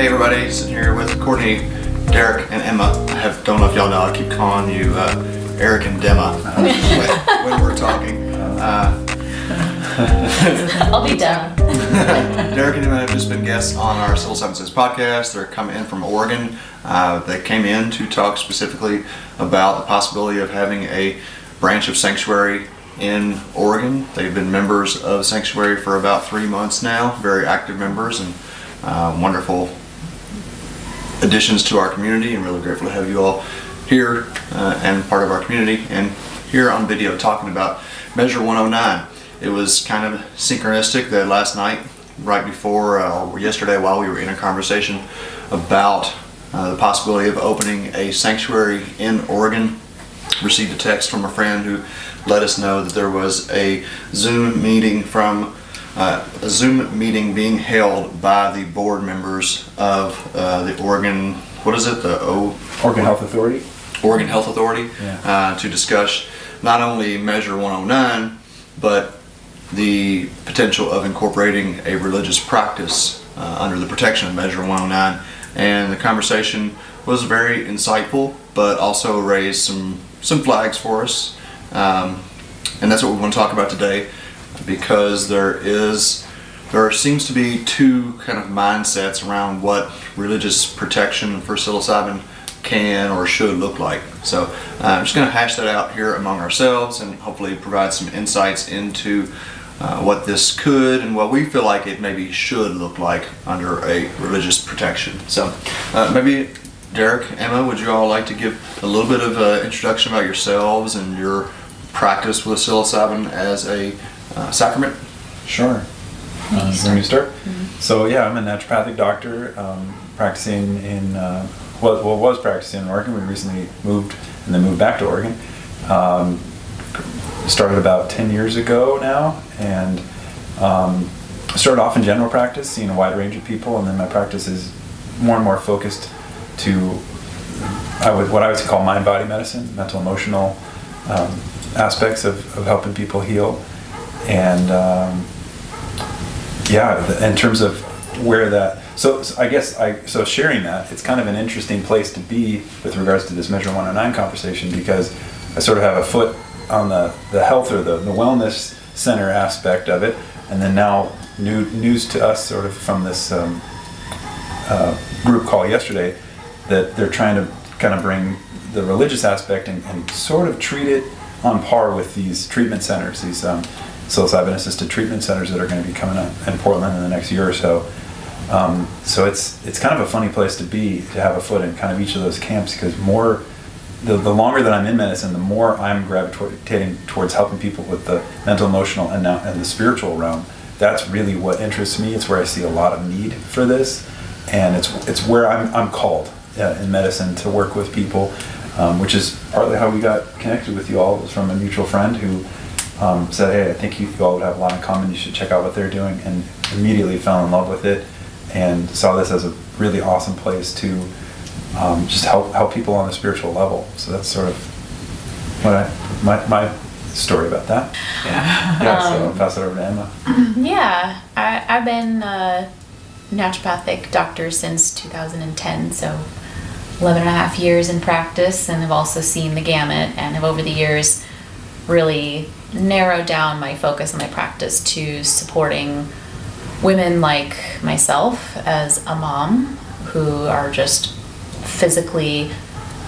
Hey everybody, sitting here with Courtney, Derek, and Emma. Don't know if y'all know, I keep calling you Eric and Demma when we're talking. I'll be done. Derek and Emma have just been guests on our Psilocybin Says Podcast. They're coming in from Oregon. They came in to talk specifically about the possibility of having a branch of Sanctuary in Oregon. They've been members of Sanctuary for about 3 months now, very active members and wonderful additions to our community, and really grateful to have you all here and part of our community and here on video talking about Measure 109. It was kind of synchronistic that last night, right before or yesterday, while we were in a conversation about the possibility of opening a sanctuary in Oregon, received a text from a friend who let us know that there was a Zoom meeting being held by the board members of the Oregon, what is it? Oregon Health Authority. Oregon Health Authority, Yeah. To discuss not only Measure 109, but the potential of incorporating a religious practice under the protection of Measure 109. And the conversation was very insightful, but also raised some flags for us. And that's what we want to talk about today, because there seems to be two kind of mindsets around what religious protection for psilocybin can or should look like. So I'm just going to hash that out here among ourselves and hopefully provide some insights into what this could and what we feel like it maybe should look like under a religious protection. So maybe Derek, Emma, would you all like to give a little bit of an introduction about yourselves and your practice with psilocybin as a sacrament? Sure. You want me to start? Mm-hmm. So yeah, I'm a naturopathic doctor, practicing in, was practicing in Oregon. We recently moved and then moved back to Oregon. Started about 10 years ago now, and started off in general practice, seeing a wide range of people, and then my practice is more and more focused to what I would call mind-body medicine, mental, emotional aspects of helping people heal. And in terms of where that, so I guess sharing that, it's kind of an interesting place to be with regards to this Measure 109 conversation, because I sort of have a foot on the health or the wellness center aspect of it, and then now news to us sort of from this group call yesterday that they're trying to kind of bring the religious aspect and sort of treat it on par with these treatment centers, these psilocybin assisted treatment centers that are going to be coming up in Portland in the next year or so. So it's kind of a funny place to be, to have a foot in kind of each of those camps, because the longer that I'm in medicine, the more I'm gravitating towards helping people with the mental, emotional, and the spiritual realm. That's really what interests me. It's where I see a lot of need for this, and it's where I'm called in medicine to work with people, which is partly how we got connected with you all. It was from a mutual friend who said, "Hey, I think you all would have a lot in common. You should check out what they're doing," and immediately fell in love with it and saw this as a really awesome place to just help people on a spiritual level. So that's sort of what my story about that. Yeah. So I'll pass it over to Emma. Yeah, I've been a naturopathic doctor since 2010, so 11 and a half years in practice, and have also seen the gamut, and have over the years really narrowed down my focus and my practice to supporting women like myself as a mom who are just physically,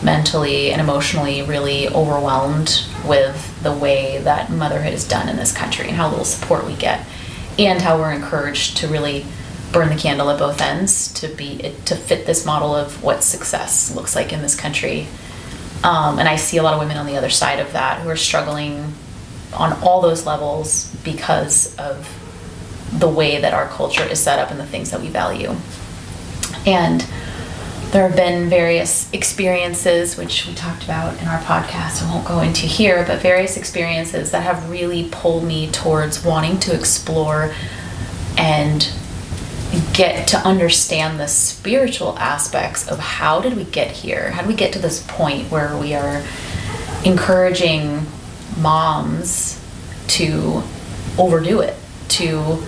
mentally, and emotionally really overwhelmed with the way that motherhood is done in this country and how little support we get, and how we're encouraged to really burn the candle at both ends to fit this model of what success looks like in this country. And I see a lot of women on the other side of that who are struggling on all those levels because of the way that our culture is set up and the things that we value. And there have been various experiences, which we talked about in our podcast, I won't go into here, but various experiences that have really pulled me towards wanting to explore and get to understand the spiritual aspects of how did we get here? How did we get to this point where we are encouraging moms to overdo it, to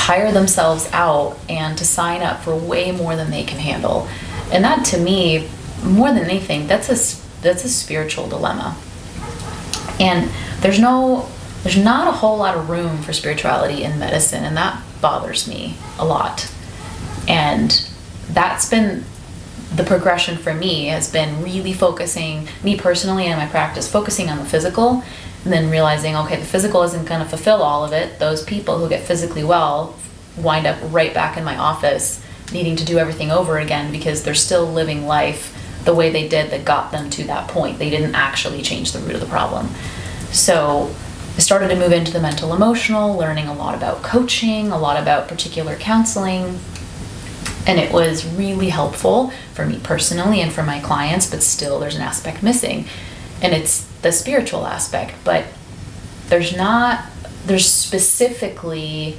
tire themselves out and to sign up for way more than they can handle. And that, to me, more than anything, that's a spiritual dilemma. And there's not a whole lot of room for spirituality in medicine, and that bothers me a lot. And that's been the progression for me, has been really focusing, me personally and my practice, focusing on the physical, and then realizing, okay, the physical isn't going to fulfill all of it. Those people who get physically well wind up right back in my office needing to do everything over again because they're still living life the way they did that got them to that point. They didn't actually change the root of the problem. So I started to move into the mental emotional, learning a lot about coaching, a lot about particular counseling, and it was really helpful for me personally and for my clients, but still there's an aspect missing, and it's the spiritual aspect. But there's specifically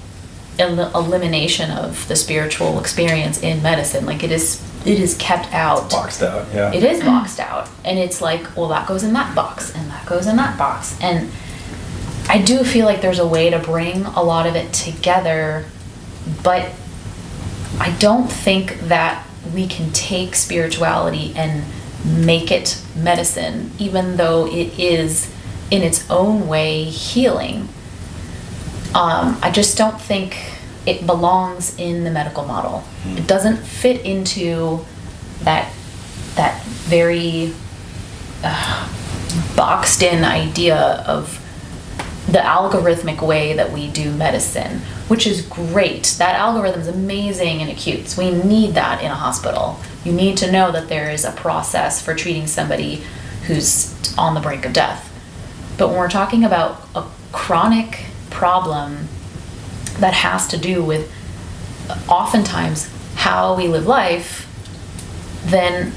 an elimination of the spiritual experience in medicine. Like it is kept out. Boxed out, yeah. It is boxed out. And it's like, well, that goes in that box, and that goes in that box. And I do feel like there's a way to bring a lot of it together, but I don't think that we can take spirituality and make it medicine, even though it is in its own way healing. I just don't think it belongs in the medical model. It doesn't fit into that very boxed in idea of the algorithmic way that we do medicine, which is great. That algorithm is amazing in acutes. We need that in a hospital. You need to know that there is a process for treating somebody who's on the brink of death. But when we're talking about a chronic problem that has to do with oftentimes how we live life, then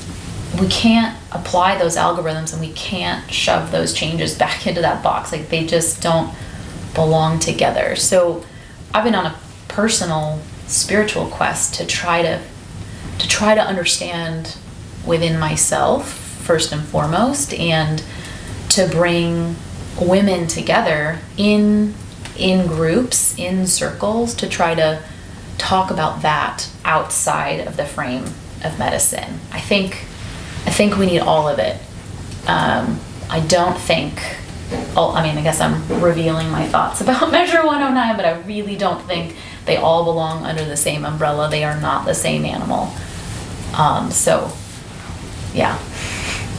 we can't apply those algorithms and we can't shove those changes back into that box. Like they just don't belong together. So I've been on a personal spiritual quest to try to understand within myself first and foremost, and to bring women together in groups, in circles, to try to talk about that outside of the frame of medicine. I think we need all of it. I don't think, I guess I'm revealing my thoughts about Measure 109, but I really don't think they all belong under the same umbrella. They are not the same animal. So, yeah.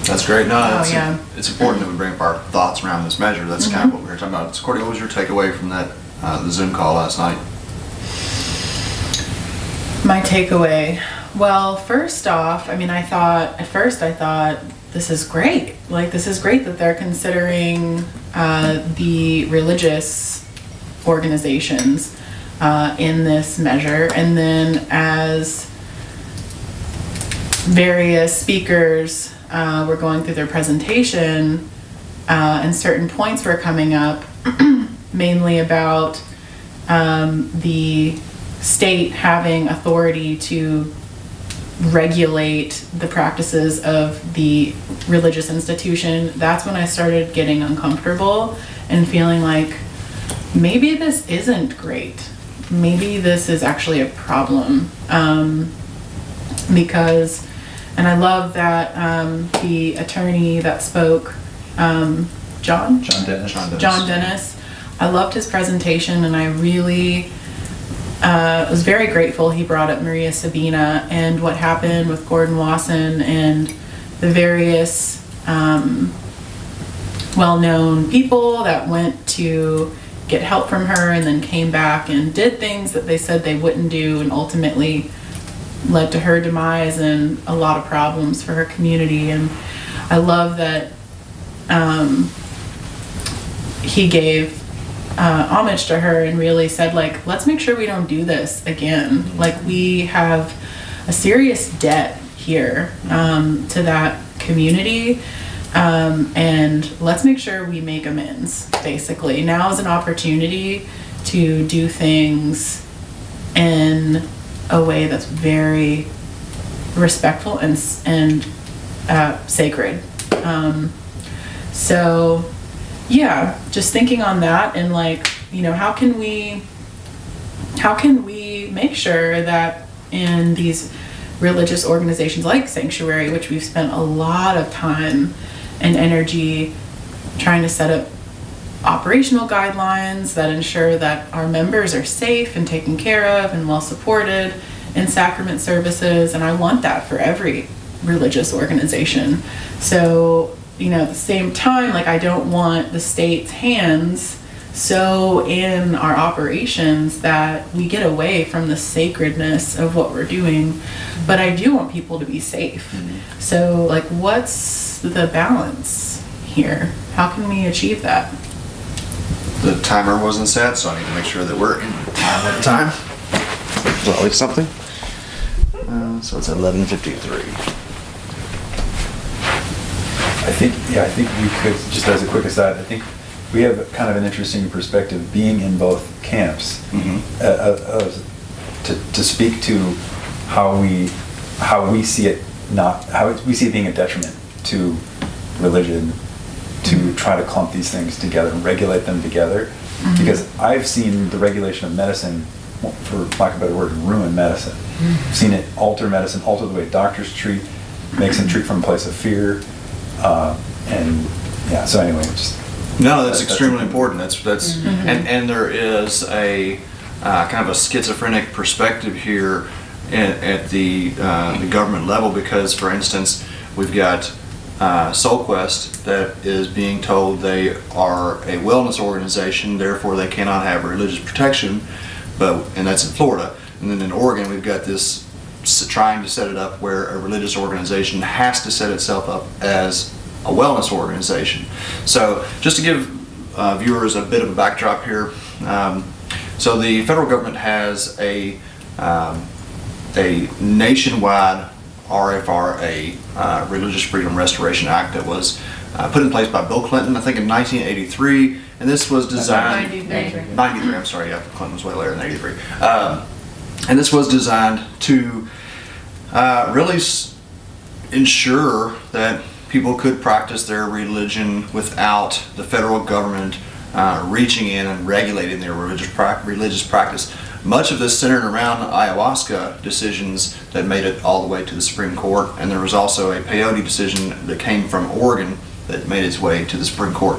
That's great. No, yeah. It's important that we bring up our thoughts around this measure. That's kind of what we were talking about. So, Courtney, what was your takeaway from that the Zoom call last night? My takeaway. Well, first off, at first I thought this is great. Like, this is great that they're considering the religious organizations in this measure. And then as various speakers were going through their presentation, and certain points were coming up, mainly about the state having authority to regulate the practices of the religious institution. That's when I started getting uncomfortable and feeling like maybe this isn't great. Maybe this is actually a problem. Because, and I love that the attorney that spoke, John Dennis. I loved his presentation, and I really was very grateful he brought up Maria Sabina and what happened with Gordon Wasson and the various well-known people that went to get help from her and then came back and did things that they said they wouldn't do, and ultimately led to her demise and a lot of problems for her community. And I love that he gave homage to her and really said, like, let's make sure we don't do this again. Like, we have a serious debt here to that community, and let's make sure we make amends. Basically, now is an opportunity to do things in a way that's very respectful and sacred. So yeah, just thinking on that, and like, you know, how can we how can we make sure that in these religious organizations like Sanctuary, which we've spent a lot of time and energy trying to set up operational guidelines that ensure that our members are safe and taken care of and well supported in sacrament services, and I want that for every religious organization. So, at the same time, like, I don't want the state's hands so in our operations that we get away from the sacredness of what we're doing, but I do want people to be safe. So, like, what's the balance here? How can we achieve that? The timer wasn't set, so I need to make sure that we're in time at the time. Well, at least something. So it's 11:53. I think we could, just as a quick aside, I think we have kind of an interesting perspective being in both camps, to speak to how we see it being a detriment to religion to try to clump these things together and regulate them together. Because I've seen the regulation of medicine, for lack of a better word, ruin medicine. I've seen it alter medicine, alter the way doctors treat, makes them treat from a place of fear. So anyway, that's extremely important. That's and there is a kind of a schizophrenic perspective here at the government level, because, for instance, we've got SoulQuest that is being told they are a wellness organization, therefore they cannot have religious protection, and that's in Florida. And then in Oregon, we've got this trying to set it up where a religious organization has to set itself up as a wellness organization. So just to give viewers a bit of a backdrop here, so the federal government has a nationwide RFRA, Religious Freedom Restoration Act, that was put in place by Bill Clinton, I think in 1983, and this was designed... 93, I'm sorry, yeah, Clinton was way later than 83. And this was designed to really ensure that people could practice their religion without the federal government reaching in and regulating their religious practice. Much of this centered around ayahuasca decisions that made it all the way to the Supreme Court, and there was also a peyote decision that came from Oregon that made its way to the Supreme Court.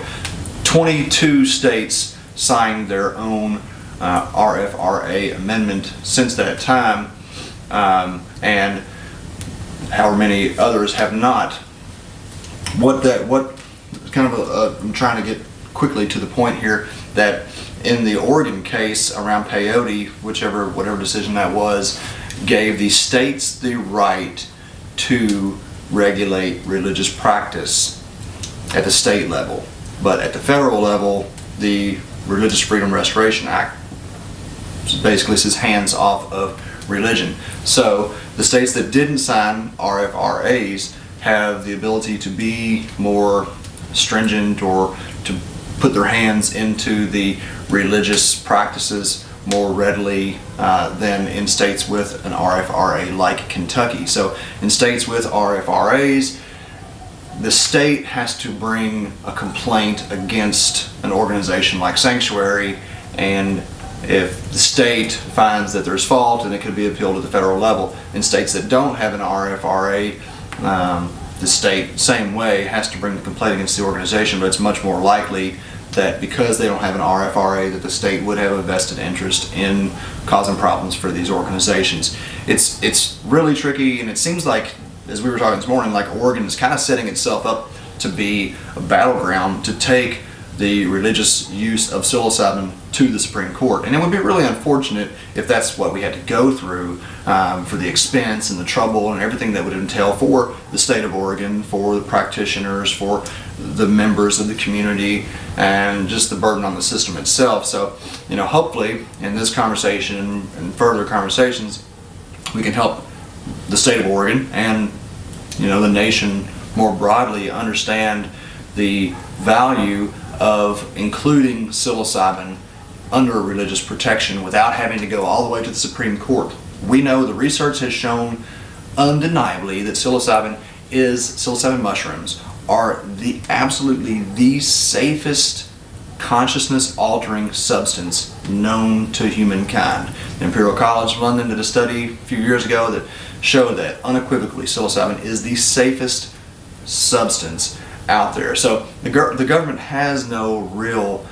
22 states signed their own RFRA amendment since that time, and however many others have not. I'm trying to get quickly to the point here, that in the Oregon case around peyote, whatever decision that was, gave the states the right to regulate religious practice at the state level. But at the federal level, the Religious Freedom Restoration Act basically says hands off of religion. So the states that didn't sign RFRAs have the ability to be more stringent or to put their hands into the religious practices more readily than in states with an RFRA like Kentucky. So in states with RFRAs, the state has to bring a complaint against an organization like Sanctuary, and if the state finds that there's fault, then it could be appealed to the federal level. In states that don't have an RFRA, the state, same way, has to bring the complaint against the organization, but it's much more likely that because they don't have an RFRA, that the state would have a vested interest in causing problems for these organizations. It's really tricky, and it seems like, as we were talking this morning, like Oregon is kind of setting itself up to be a battleground to take the religious use of psilocybin to the Supreme Court. And it would be really unfortunate if that's what we had to go through for the expense and the trouble and everything that would entail for the state of Oregon, for the practitioners, for the members of the community, and just the burden on the system itself. So, hopefully in this conversation and further conversations, we can help the state of Oregon and the nation more broadly understand the value of including psilocybin under religious protection without having to go all the way to the Supreme Court. We know the research has shown undeniably that psilocybin mushrooms are absolutely the safest consciousness-altering substance known to humankind. The Imperial College of London did a study a few years ago that showed that unequivocally psilocybin is the safest substance out there. So the government has no real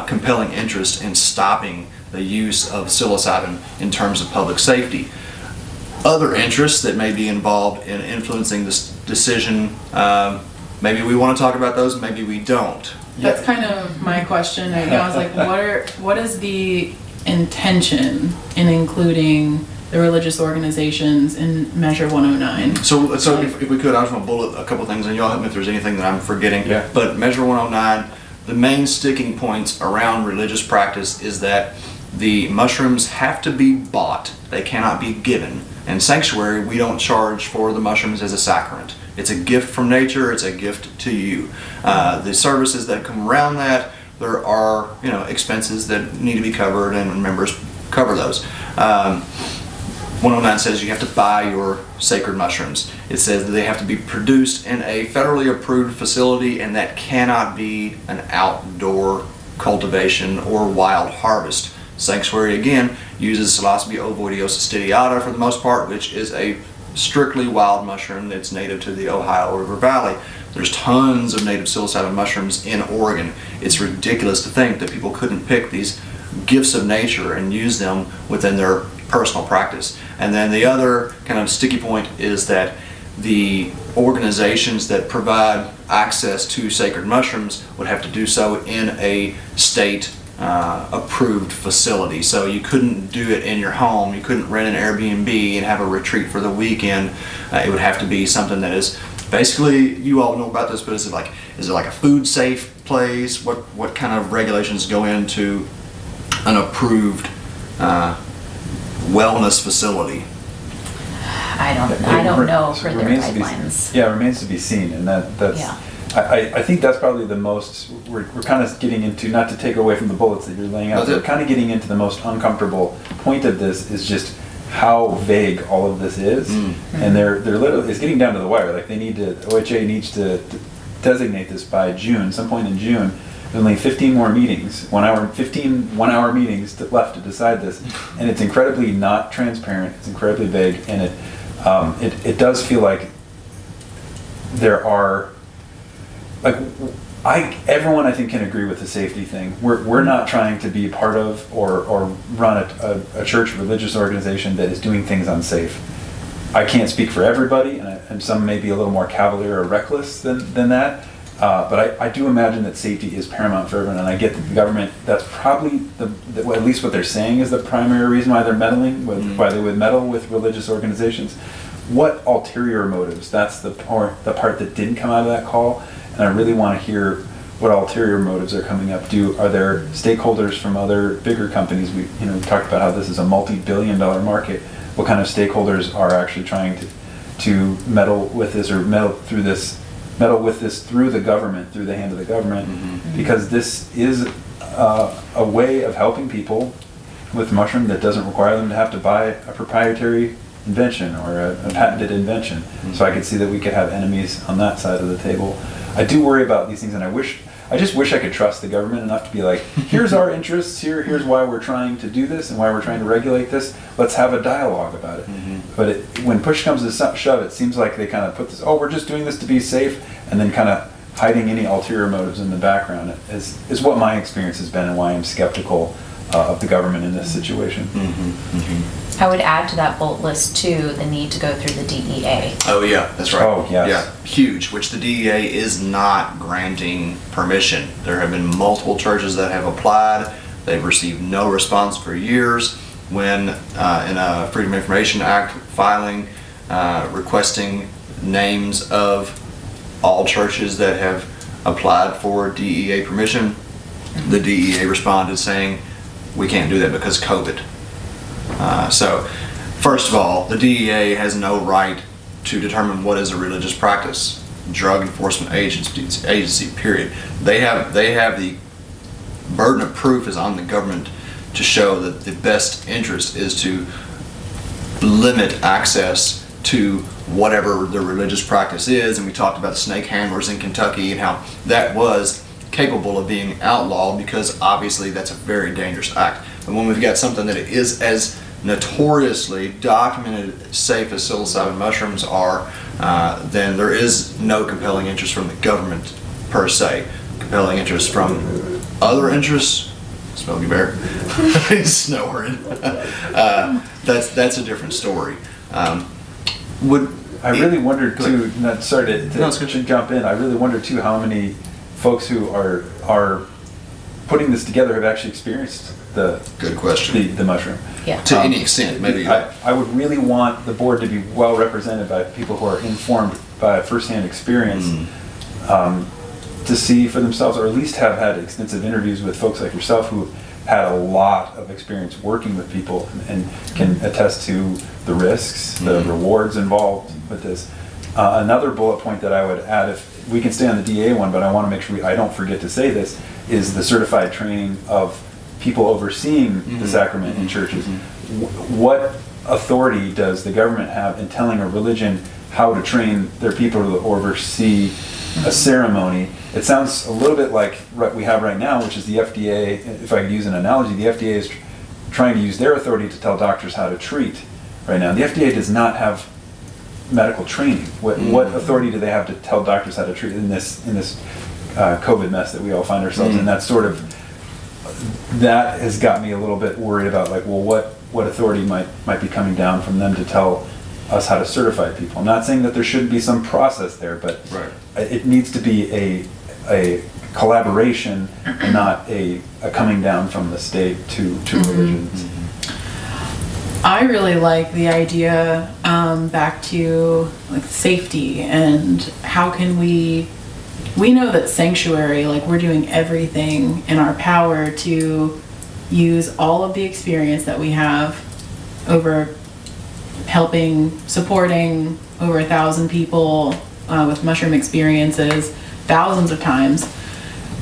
compelling interest in stopping the use of psilocybin in terms of public safety. Other interests that may be involved in influencing this decision, maybe we want to talk about those, maybe we don't. That's kind of my question right now. Is like, what is the intention in including the religious organizations in Measure 109? So if we could, I just want to bullet a couple things, and y'all help me if there's anything that I'm forgetting. Yeah. But Measure 109, the main sticking points around religious practice is that the mushrooms have to be bought; they cannot be given. And Sanctuary, we don't charge for the mushrooms as a sacrament. It's a gift from nature. It's a gift to you. The services that come around that, there are expenses that need to be covered, and members cover those. 109 says you have to buy your sacred mushrooms. It says that they have to be produced in a federally approved facility, and that cannot be an outdoor cultivation or wild harvest. Sanctuary, again, uses Psilocybe ovoidiosa stidiata for the most part, which is a strictly wild mushroom that's native to the Ohio River Valley. There's tons of native psilocybin mushrooms in Oregon. It's ridiculous to think that people couldn't pick these gifts of nature and use them within their personal practice. And then the other kind of sticky point is that the organizations that provide access to sacred mushrooms would have to do so in a state approved facility. So you couldn't do it in your home. You couldn't rent an Airbnb and have a retreat for the weekend. It would have to be something that is basically, you all know about this, but is it like a food safe place? What kind of regulations go into an approved wellness facility? I don't know for their guidelines. It remains to be seen, and that's. Yeah. I think that's probably the most, we're kind of getting into, not to take away from the bullets that you're laying out, but we're kind of getting into the most uncomfortable point of this is just how vague all of this is. Mm-hmm. And they're literally, it's getting down to the wire. Like OHA needs to designate this by June, some point in June. There's only 15 more meetings, 15 one-hour meetings left to decide this. And it's incredibly not transparent, it's incredibly vague, and it does feel like there are, everyone I think can agree with the safety thing. We're not trying to be part of or run a church religious organization that is doing things unsafe. I can't speak for everybody, and some may be a little more cavalier or reckless than that. But I do imagine that safety is paramount for everyone, and I get that the government, that's probably at least what they're saying is the primary reason why they're meddling with, why they would meddle with religious organizations. What ulterior motives? That's the part that didn't come out of that call. And I really want to hear what ulterior motives are coming up. Are there stakeholders from other bigger companies? We talked about how this is a multi-billion-dollar market. What kind of stakeholders are actually trying to meddle with this, or meddle with this through the government, through the hand of the government? Mm-hmm. Because this is a way of helping people with mushroom that doesn't require them to have to buy a proprietary invention or a patented invention. Mm-hmm. So I could see that we could have enemies on that side of the table. I do worry about these things, and I just wish I could trust the government enough to be like, here's our interests, here's why we're trying to do this and why we're trying to regulate this. Let's have a dialogue about it. Mm-hmm. But when push comes to shove, it seems like they kind of put this, we're just doing this to be safe, and then kind of hiding any ulterior motives in the background is what my experience has been, and why I'm skeptical of the government in this situation. Mm-hmm. Mm-hmm. I would add to that bullet list too the need to go through the DEA. Oh yeah, that's right. Oh yes. Yeah, huge. Which the DEA is not granting permission. There have been multiple churches that have applied. They've received no response for years. When in a Freedom of Information Act filing requesting names of all churches that have applied for DEA permission, the DEA responded saying, we can't do that because COVID. So, first of all, the DEA has no right to determine what is a religious practice. Drug Enforcement Agency, period. They have the burden of proof is on the government to show that the best interest is to limit access to whatever the religious practice is. And we talked about the snake handlers in Kentucky and how that was capable of being outlawed, because obviously that's a very dangerous act. But when we've got something that is as notoriously documented safe as psilocybin mushrooms are, then there is no compelling interest from the government per se. Compelling interest from other interests, Smokey Bear, he's snoring. That's a different story. I really wonder too, to jump in, I really wonder too how many folks who are putting this together have actually experienced good question. The mushroom. Yeah. To any extent, maybe. I would really want the board to be well represented by people who are informed by firsthand experience, to see for themselves, or at least have had extensive interviews with folks like yourself who had a lot of experience working with people and can attest to the risks, the rewards involved with this. Another bullet point that I would add, if we can stay on the DA one, but I want to make sure I don't forget to say this, is the certified training of people overseeing the sacrament in churches. What authority does the government have in telling a religion how to train their people to oversee a ceremony? It sounds a little bit like what we have right now, which is the FDA. If I could use an analogy, the FDA is trying to use their authority to tell doctors how to treat right now. The FDA does not have medical training. What authority do they have to tell doctors how to treat in this COVID mess that we all find ourselves in? That has got me a little bit worried about, like, well, what authority might be coming down from them to tell us how to certify people. I'm not saying that there shouldn't be some process there, but it needs to be a collaboration and not a coming down from the state to religions. I really like the idea back to like safety and how can we know that sanctuary, like we're doing everything in our power to use all of the experience that we have over supporting over 1,000 people with mushroom experiences thousands of times.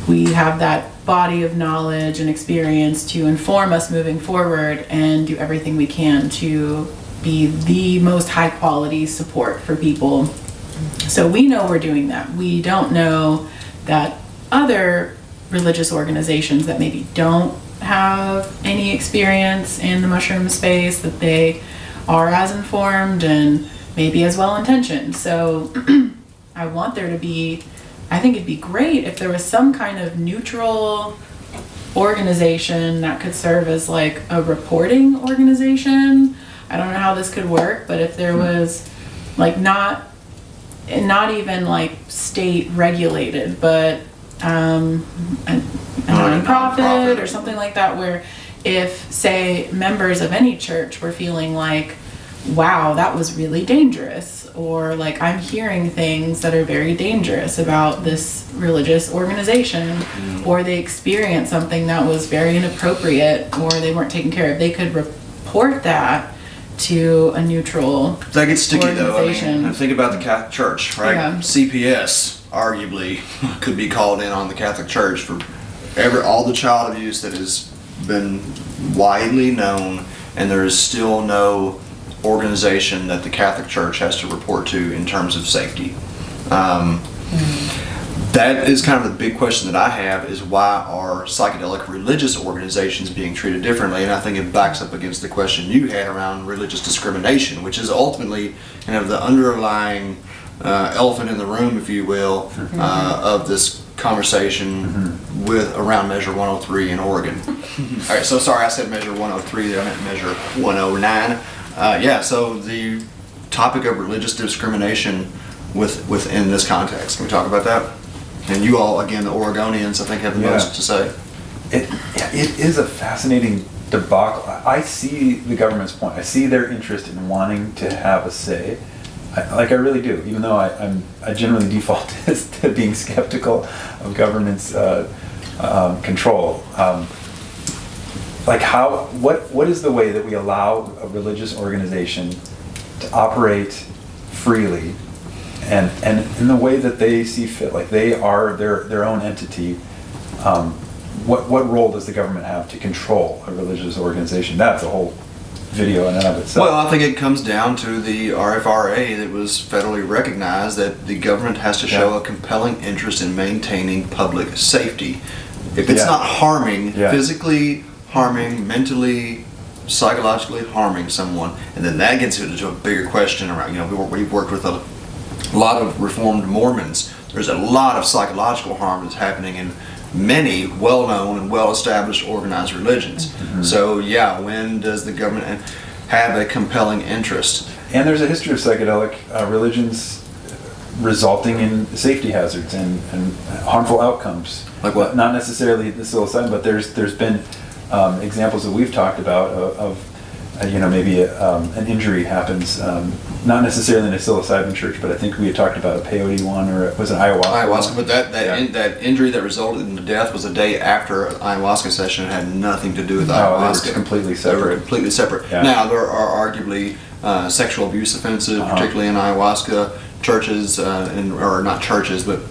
We have that body of knowledge and experience to inform us moving forward and do everything we can to be the most high quality support for people. So we know we're doing that. We don't know that other religious organizations that maybe don't have any experience in the mushroom space, that they are as informed and maybe as well intentioned. So I want there to be, I think it'd be great if there was some kind of neutral organization that could serve as like a reporting organization. I don't know how this could work, but if there was like not even like state regulated, but a nonprofit or something like that, where if, say, members of any church were feeling like, wow, that was really dangerous, or like I'm hearing things that are very dangerous about this religious organization, or they experienced something that was very inappropriate, or they weren't taken care of, they could report that to a neutral that gets sticky organization. though. I mean, think about the Catholic Church, right? Yeah. CPS arguably could be called in on the Catholic Church for all the child abuse that has been widely known, and there is still no organization that the Catholic Church has to report to in terms of safety. That is kind of the big question that I have, is why are psychedelic religious organizations being treated differently? And I think it backs up against the question you had around religious discrimination, which is ultimately kind of the underlying elephant in the room, if you will, of this conversation with around Measure 103 in Oregon. All right, so sorry I said Measure 103 there, I meant Measure 109. So the topic of religious discrimination within this context, can we talk about that? And you all, again, the Oregonians, I think, have the most to say. It is a fascinating debacle. I see the government's point. I see their interest in wanting to have a say. I really do, even though I generally default to being skeptical of government's control. What is the way that we allow a religious organization to operate freely and in the way that they see fit, like they are their own entity? What role does the government have to control a religious organization? That's a whole video in and of itself. Well, I think it comes down to the RFRA that was federally recognized that the government has to show a compelling interest in maintaining public safety. If it's not harming, physically harming, mentally, psychologically harming someone, and then that gets into a bigger question around, we've worked with a lot of Reformed Mormons. There's a lot of psychological harm that's happening in many well-known and well-established organized religions. Mm-hmm. So when does the government have a compelling interest? And there's a history of psychedelic religions resulting in safety hazards and harmful outcomes. Like what? Not necessarily the psilocybin, but there's been examples that we've talked about of maybe an injury happens, not necessarily in a psilocybin church, but I think we had talked about a peyote one, or it was an ayahuasca. Ayahuasca, but that injury that resulted in the death was a day after an ayahuasca session. It had nothing to do with ayahuasca. They were completely separate. They were completely separate. Yeah. Now, there are arguably sexual abuse offenses, particularly in ayahuasca churches, or not churches, but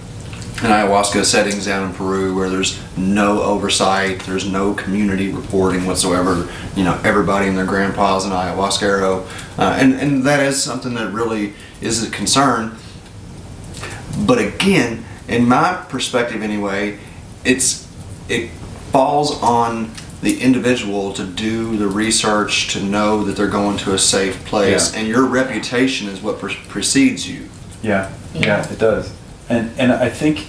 in ayahuasca settings down in Peru where there's no oversight, there's no community reporting whatsoever. Everybody and their grandpa's an ayahuasquero, and that is something that really is a concern. But again, in my perspective anyway, it falls on the individual to do the research, to know that they're going to a safe place, and your reputation is what precedes you. Yeah, it does. And I think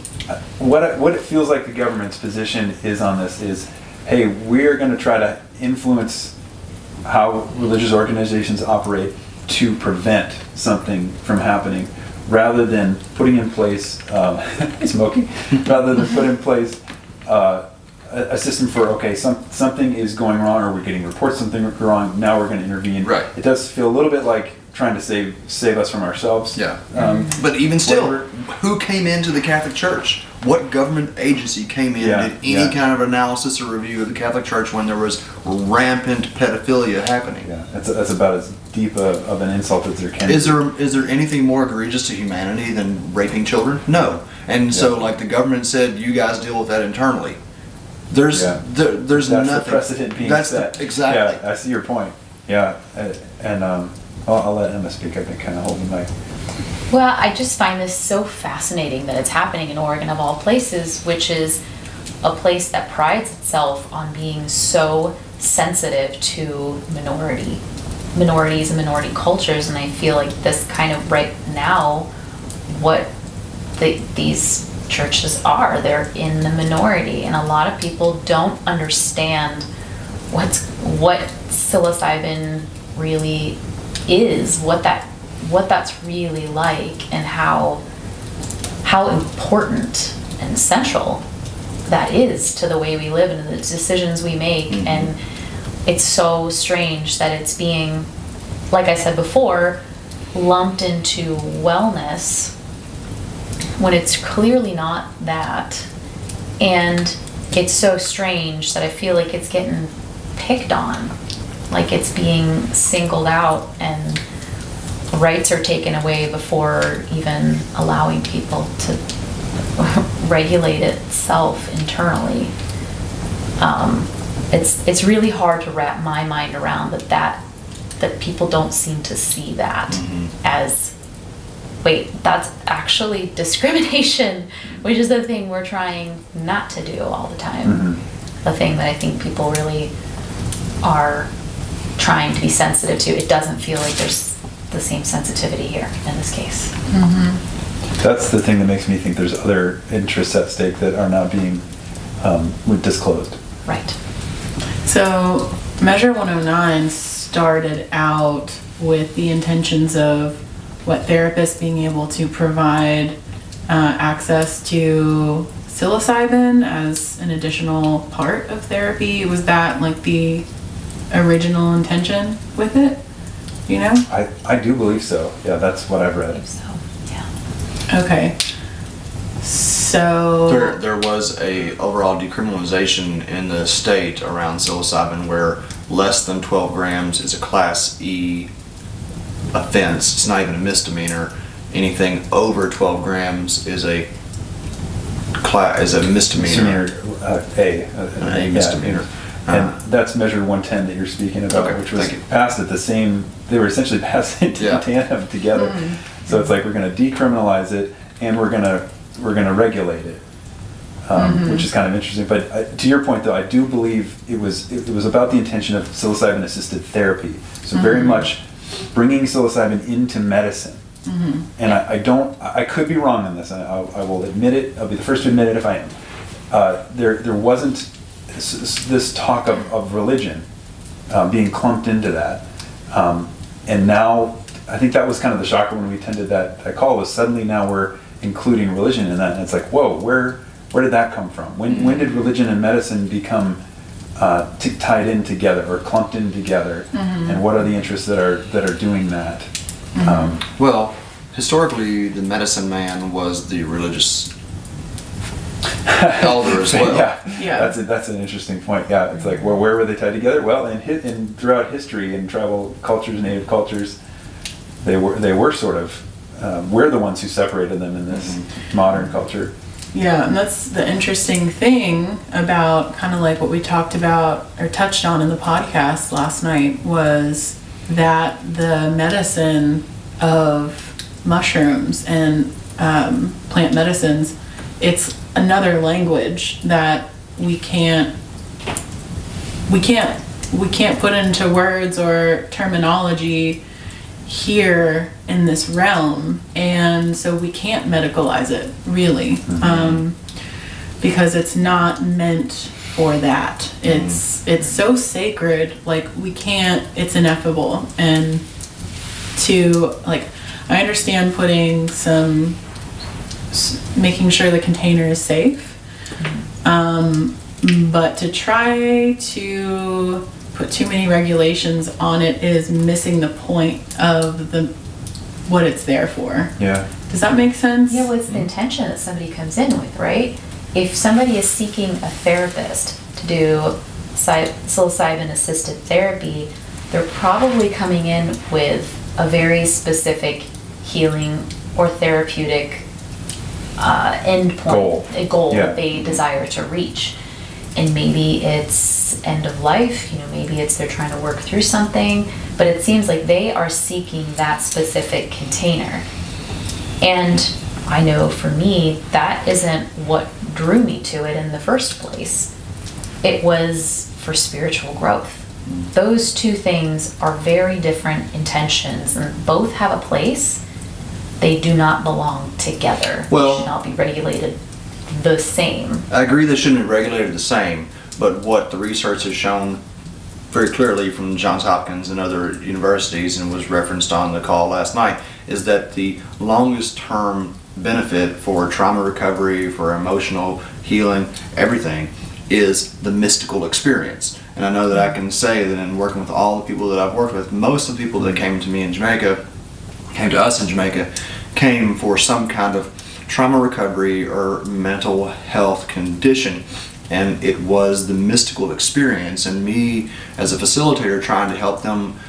what it feels like the government's position is on this is, hey, we're going to try to influence how religious organizations operate to prevent something from happening, rather than putting in place smoking, rather than put in place a system for something is going wrong, or we're getting reports something wrong. Now we're going to intervene. Right. It does feel a little bit like trying to save us from ourselves. Yeah. But even still, who came into the Catholic Church? What government agency came in and did any kind of analysis or review of the Catholic Church when there was rampant pedophilia happening? Yeah, that's about as deep of an insult as there can be. Is there anything more egregious to humanity than raping children? No. And so, like the government said, you guys deal with that internally. There's that's nothing. The precedent being set. Exactly. Yeah, I see your point. Yeah, and I'll let Emma speak. I've been kind of holding the mic. Well, I just find this so fascinating that it's happening in Oregon of all places, which is a place that prides itself on being so sensitive to minorities and minority cultures. And I feel like this kind of right now, what these churches are, they're in the minority, and a lot of people don't understand what psilocybin really is, what that's really like, and how important and central that is to the way we live and the decisions we make. Mm-hmm. And it's so strange that it's being, like I said before, lumped into wellness when it's clearly not that. And it's so strange that I feel like it's getting picked on, like it's being singled out, and rights are taken away before even allowing people to regulate itself internally. It's really hard to wrap my mind around that people don't seem to see that as, wait, that's actually discrimination, which is the thing we're trying not to do all the time. The thing that I think people really are trying to be sensitive to. It doesn't feel like there's the same sensitivity here in this case. That's the thing that makes me think there's other interests at stake that are not being disclosed. Right. So Measure 109 started out with the intentions of what therapists being able to provide access to psilocybin as an additional part of therapy. Was that like the original intention with it? You know? I do believe so. Yeah, that's what I've read. I believe so. Yeah. Okay. So there was a overall decriminalization in the state around psilocybin where less than 12 grams is a Class E offense. It's not even a misdemeanor. Anything over 12 grams is a misdemeanor. A misdemeanor. A misdemeanor. And that's measure 110 that you're speaking about, Okay, which was thank you. passed at the same, they were essentially passed in Yeah. tandem together. So it's like we're going to decriminalize it and we're going to regulate it, which is kind of interesting. But to your point, though, I do believe it was about the intention of psilocybin assisted therapy. So very much bringing psilocybin into medicine. And I could be wrong on this. I will admit it. I'll be the first to admit it if I am. There wasn't this talk of religion being clumped into that. And now, I think that was kind of the shocker when we attended that call, was suddenly now we're including religion in that. And it's like, whoa, where did that come from? When did religion and medicine become tied in together or clumped in together? And what are the interests that are doing that? Well, historically, the medicine man was the religious elder as well. Yeah. That's an interesting point. Yeah, it's like, well, where were they tied together? Well, in throughout history, in tribal cultures, native cultures, they were sort of, we're the ones who separated them in this modern culture. Yeah, and that's the interesting thing about kind of like what we talked about or touched on in the podcast last night, was that the medicine of mushrooms and plant medicines, it's another language that we can't put into words or terminology here in this realm, and so we can't medicalize it really, because it's not meant for that. It's so sacred, like we can't, it's ineffable. And to, like, I understand putting some, making sure the container is safe, but to try to put too many regulations on it is missing the point of what it's there for. Yeah. Does that make sense? Yeah, well, it's the intention that somebody comes in with, right? If somebody is seeking a therapist to do psilocybin-assisted therapy, they're probably coming in with a very specific healing or therapeutic endpoint, a goal that they desire to reach. And maybe it's end of life, maybe it's they're trying to work through something, but it seems like they are seeking that specific container. And I know for me, that isn't what drew me to it in the first place. It was for spiritual growth. Those two things are very different intentions, and both have a place. They do not belong together. Well, they should not be regulated the same. I agree they shouldn't be regulated the same, but what the research has shown very clearly from Johns Hopkins and other universities, and was referenced on the call last night, is that the longest term benefit for trauma recovery, for emotional healing, everything, is the mystical experience. And I know that I can say that in working with all the people that I've worked with, most of the people that came to us in Jamaica, came for some kind of trauma recovery or mental health condition. And it was the mystical experience, and me as a facilitator trying to help them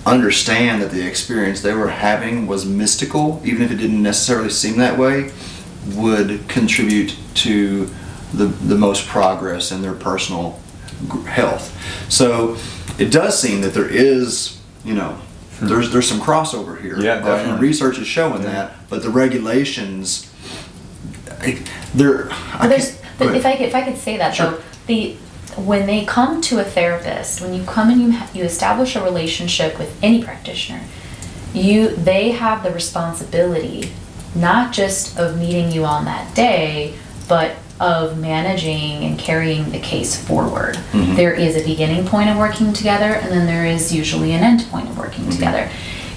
understand that the experience they were having was mystical, even if it didn't necessarily seem that way, would contribute to the most progress in their personal health. So it does seem that there is, there's some crossover here. Yeah, definitely. And research is showing that, but the regulations, If I could say that, Sure. though, when they come to a therapist, when you come and you establish a relationship with any practitioner, they have the responsibility not just of meeting you on that day, but of managing and carrying the case forward. Mm-hmm. There is a beginning point of working together, and then there is usually an end point of working together.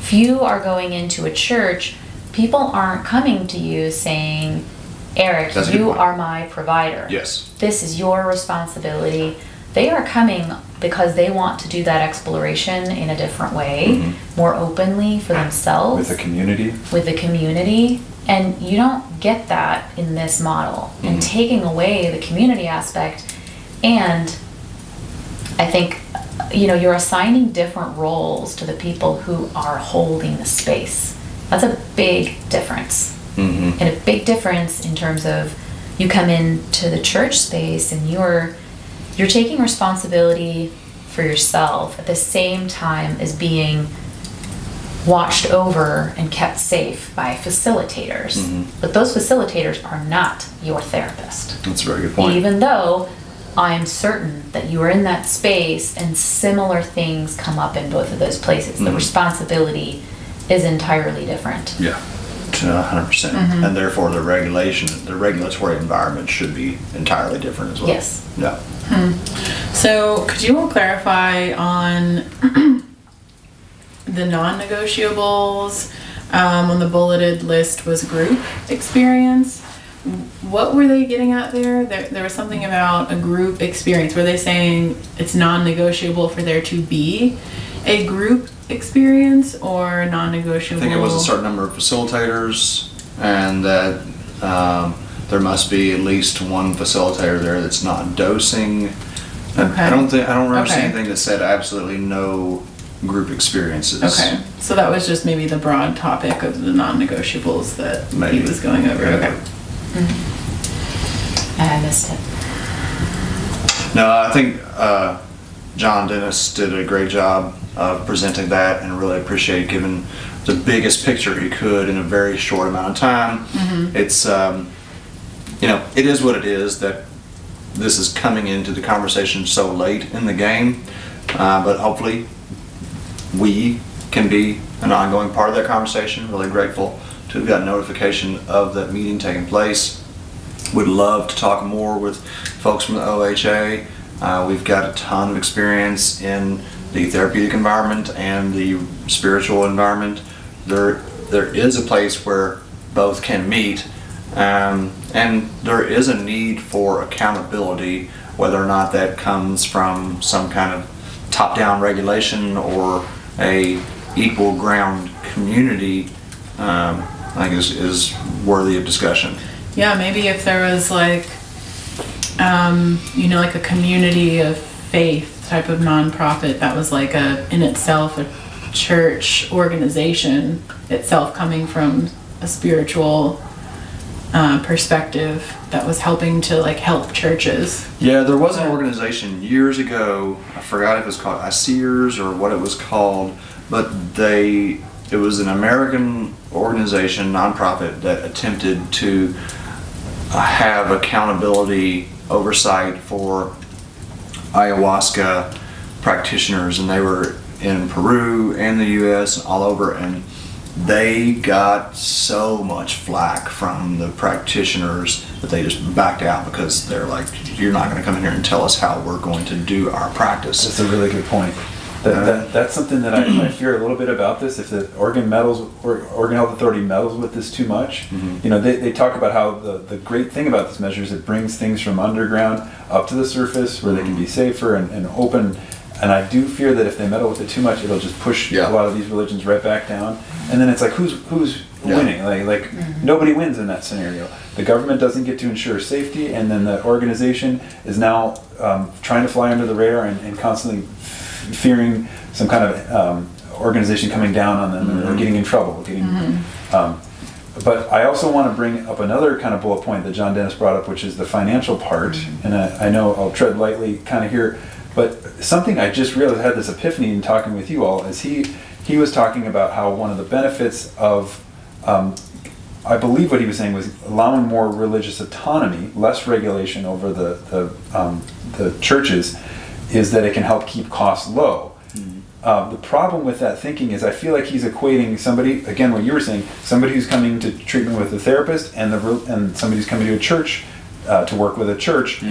If you are going into a church, people aren't coming to you saying, Eric, That's a good you point. are my provider. Yes. This is your responsibility. They are coming because they want to do that exploration in a different way, more openly for themselves. With the community. With the community. And you don't get that in this model. And taking away the community aspect, and I think, you're assigning different roles to the people who are holding the space. That's a big difference. And a big difference in terms of you come into the church space and you're you're taking responsibility for yourself at the same time as being watched over and kept safe by facilitators. But those facilitators are not your therapist. That's a very good point. Even though I'm certain that you are in that space and similar things come up in both of those places. The responsibility is entirely different. Yeah, 100%. And therefore the regulatory environment should be entirely different as well. Yes. Yeah. So could you all clarify on the non-negotiables? On the bulleted list was group experience. What were they getting at there? There was something about a group experience. Were they saying it's non-negotiable for there to be a group experience or non-negotiable? I think it was a certain number of facilitators, and that there must be at least one facilitator there that's not dosing. Okay. I don't remember Okay. seeing anything that said absolutely no group experiences. Okay, so that was just maybe the broad topic of the non-negotiables that Maybe. he was going over. Okay. I missed it. No, I think John Dennis did a great job of presenting that, and really appreciate giving the biggest picture he could in a very short amount of time. It's it is what it is that this is coming into the conversation so late in the game, but hopefully we can be an ongoing part of that conversation. Really grateful to have got notification of that meeting taking place. Would love to talk more with folks from the OHA. We've got a ton of experience in the therapeutic environment and the spiritual environment. There is a place where both can meet, and there is a need for accountability, whether or not that comes from some kind of top-down regulation or a equal ground community. I think is worthy of discussion. Yeah, maybe if there was like a community of faith type of nonprofit that was like in itself a church organization itself, coming from a spiritual perspective that was helping to like help churches. Yeah, there was an organization years ago, I forgot if it was called Seers or what it was called, but it was an American organization, nonprofit, that attempted to have accountability oversight for ayahuasca practitioners, and they were in Peru and the US and all over, and they got so much flack from the practitioners that they just backed out because they're like, you're not going to come in here and tell us how we're going to do our practice. That's a really good point. That's something that I fear a little bit about this. If the Oregon Health Authority meddles with this too much, they talk about how the great thing about this measure is it brings things from underground up to the surface where they can be safer and open. And I do fear that if they meddle with it too much, it'll just push a lot of these religions right back down. And then it's like, who's winning? Like nobody wins in that scenario. The government doesn't get to ensure safety, and then the organization is now trying to fly under the radar and constantly fearing some kind of organization coming down on them or getting in trouble. But I also want to bring up another kind of bullet point that John Dennis brought up, which is the financial part. And I know I'll tread lightly kind of here, but something I just realized, I had this epiphany in talking with you all, is he was talking about how one of the benefits of, I believe what he was saying was allowing more religious autonomy, less regulation over the churches, is that it can help keep costs low. The problem with that thinking is I feel like he's equating somebody, again what you were saying, somebody who's coming to treatment with a therapist and somebody who's coming to a church to work with a church,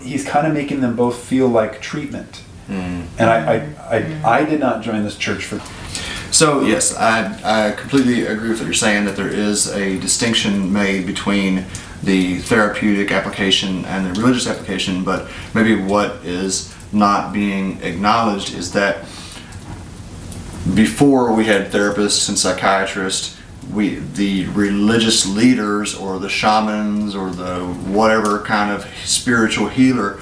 he's kind of making them both feel like treatment. And I did not join this church for... So yes, I completely agree with what you're saying, that there is a distinction made between the therapeutic application and the religious application, but maybe what is not being acknowledged is that before we had therapists and psychiatrists, the religious leaders or the shamans or the whatever kind of spiritual healer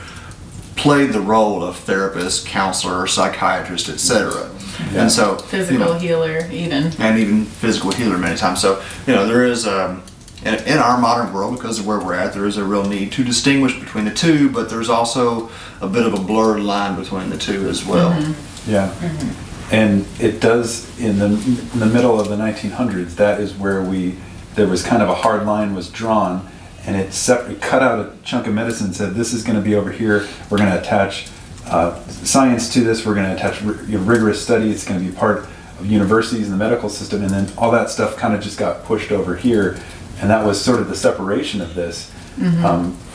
played the role of therapist, counselor, psychiatrist, etc. And so physical healer even. And even physical healer many times. So there is in our modern world, because of where we're at, there is a real need to distinguish between the two, but there's also a bit of a blurred line between the two as well. Yeah. And it does, in the middle of the 1900s, that is where there was kind of a hard line was drawn, and it cut out a chunk of medicine and said, this is going to be over here, we're going to attach science to this, we're going to attach rigorous study, it's going to be part of universities and the medical system, and then all that stuff kind of just got pushed over here, and that was sort of the separation of this.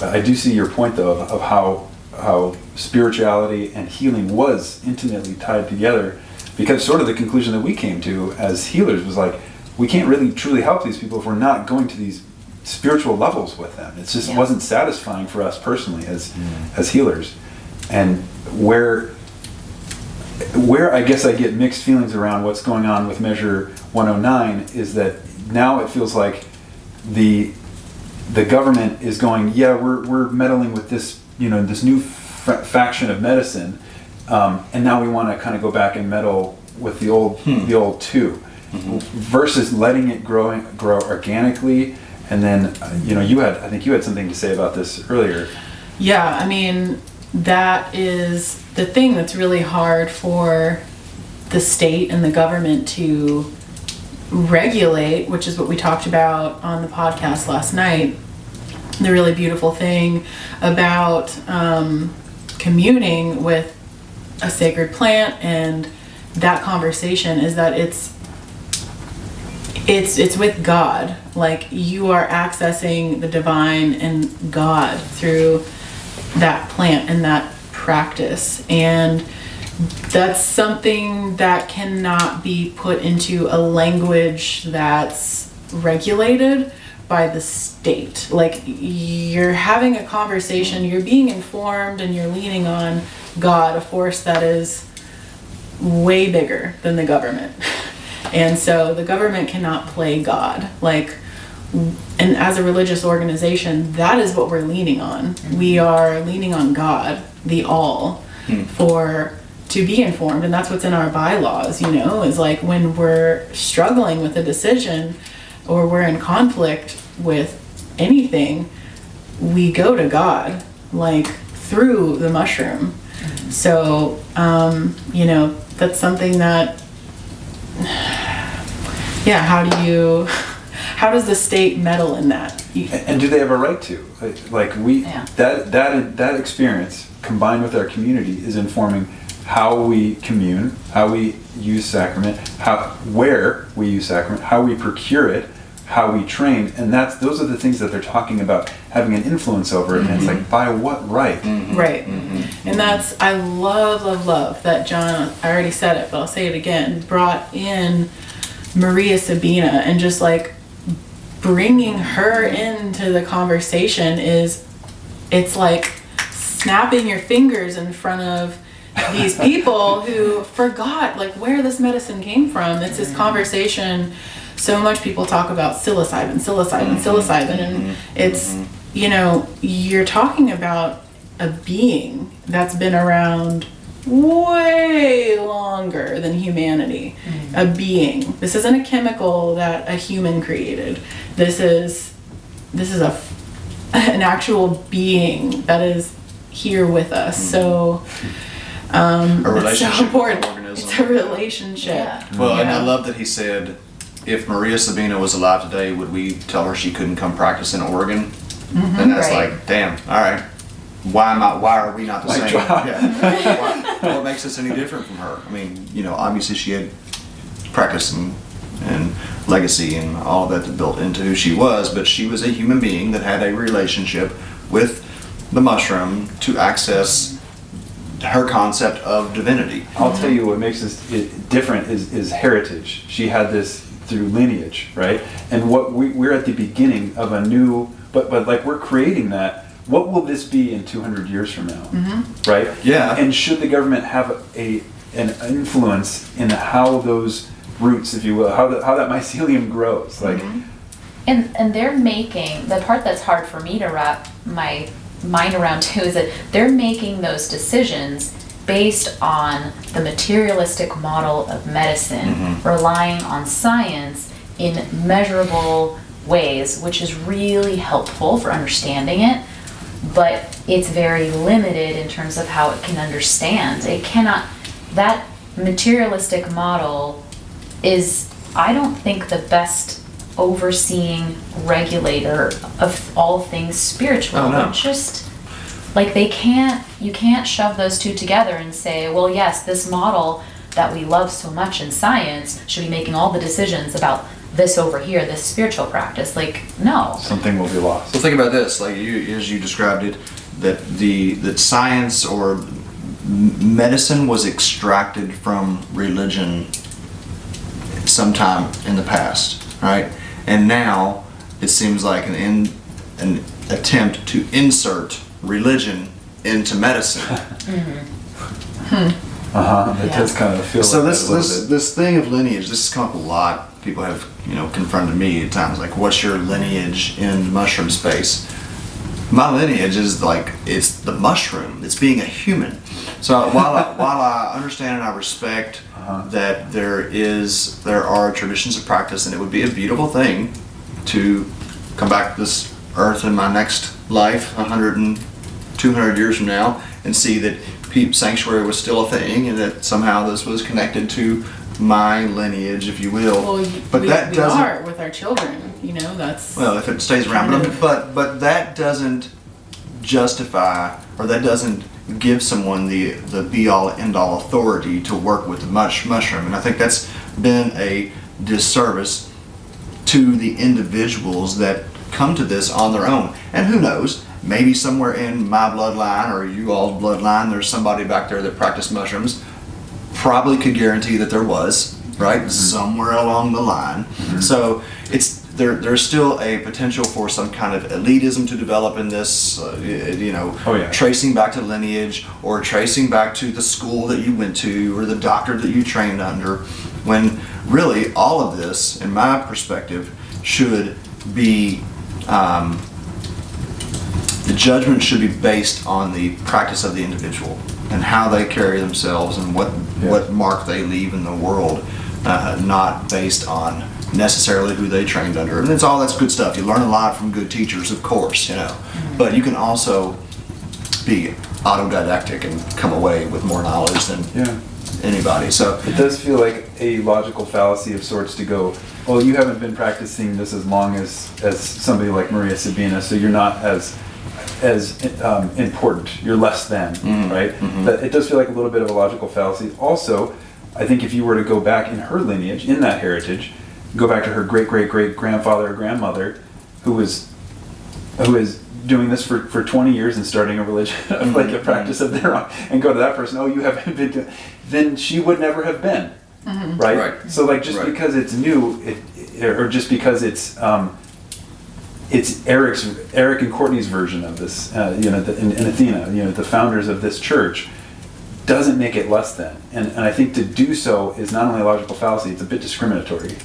I do see your point, though, of how spirituality and healing was intimately tied together, because sort of the conclusion that we came to as healers was like, we can't really truly help these people if we're not going to these spiritual levels with them. It just wasn't satisfying for us personally as healers. And where I guess I get mixed feelings around what's going on with Measure 109 is that now it feels like the government is going, we're meddling with this, this new faction of medicine, and now we want to kind of go back and meddle with the old too, versus letting it grow organically. And then I think you had something to say about this earlier. Yeah, I mean, that is the thing that's really hard for the state and the government to regulate, which is what we talked about on the podcast last night. The really beautiful thing about communing with a sacred plant and that conversation is that it's with God. Like, you are accessing the divine and God through that plant and that practice, and that's something that cannot be put into a language that's regulated by the state. Like, you're having a conversation, you're being informed, and you're leaning on God, a force that is way bigger than the government. And so the government cannot play God. And as a religious organization, that is what we're leaning on. We are leaning on God, the all, to be informed. And that's what's in our bylaws, is like when we're struggling with a decision or we're in conflict with anything, we go to God, through the mushroom. So, that's something that, how does the state meddle in that? And do they have a right to? That experience combined with our community is informing how we commune, how we use sacrament, where we use sacrament, how we procure it, how we train, and those are the things that they're talking about having an influence over it. And it's like, by what right? Right. And that's, I love that John, I already said it, but I'll say it again, brought in Maria Sabina, and just bringing her into the conversation it's like snapping your fingers in front of these people who forgot where this medicine came from. It's this conversation. So much people talk about psilocybin, and it's, you're talking about a being that's been around way longer than humanity. A being. This isn't a chemical that a human created. This is an actual being that is here with us. So A relationship it's so with important. an organism. It's a relationship. Yeah. Well, and I love that he said, if Maria Sabina was alive today, would we tell her she couldn't come practice in Oregon? And that's Right. damn, all right. Why are we not the same? Yeah. What makes us any different from her? I mean, obviously she had practice and legacy and all that built into who she was, but she was a human being that had a relationship with the mushroom to access her concept of divinity. I'll tell you what makes this different is heritage. She had this through lineage, right? And what we're at the beginning of a new, but we're creating that. What will this be in 200 years from now, right? Yeah. And should the government have an influence in how those roots, if you will, how that mycelium grows, And they're making, the part that's hard for me to wrap my mind around too is that they're making those decisions based on the materialistic model of medicine, relying on science in measurable ways, which is really helpful for understanding it, but it's very limited in terms of how it can understand. It cannot, that materialistic model is, I don't think, the best overseeing regulator of all things spiritual. Oh, no. They're just, like, you can't shove those two together and say, well, yes, this model that we love so much in science should be making all the decisions about this over here, this spiritual practice. Like, no. Something will be lost. So think about this, like as you described it, that science or medicine was extracted from religion sometime in the past, right? And now it seems like an attempt to insert religion into medicine. It does kind of feel So like that a little bit. this thing of lineage, this has come up a lot. People have confronted me at times, like, what's your lineage in mushroom space? My lineage is like, it's the mushroom. It's being a human. So while I understand and I respect that there are traditions of practice, and it would be a beautiful thing to come back to this earth in my next life, 100 and 200 years from now, and see that sanctuary was still a thing, and that somehow this was connected to my lineage, if you will. Well, but we doesn't. are with our children. That's. Well, if it stays around, but that doesn't justify, or that doesn't give someone the be all end all authority to work with the mushroom, and I think that's been a disservice to the individuals that come to this on their own. And who knows? Maybe somewhere in my bloodline or you all's bloodline, there's somebody back there that practiced mushrooms. Probably could guarantee that there was, right? Somewhere along the line. So there's still a potential for some kind of elitism to develop in this, tracing back to lineage or tracing back to the school that you went to or the doctor that you trained under, when really all of this, in my perspective, should be, the judgment should be based on the practice of the individual and how they carry themselves and what mark they leave in the world, not based on necessarily who they trained under. And that's good stuff. You learn a lot from good teachers, of course, but you can also be autodidactic and come away with more knowledge than anybody. So it does feel like a logical fallacy of sorts to go, well, you haven't been practicing this as long as somebody like Maria Sabina, so you're not as important, you're less than, right? But it does feel like a little bit of a logical fallacy. Also, I think if you were to go back in her lineage, in that heritage, go back to her great-great-great-grandfather or grandmother who is doing this for 20 years and starting a religion, like a practice of their own, and go to that person, oh, you haven't been doing, then she would never have been, right? So like just because it's new, or just because it's Eric and Courtney's version of this, in Athena, the founders of this church, doesn't make it less than. And I think to do so is not only a logical fallacy, it's a bit discriminatory.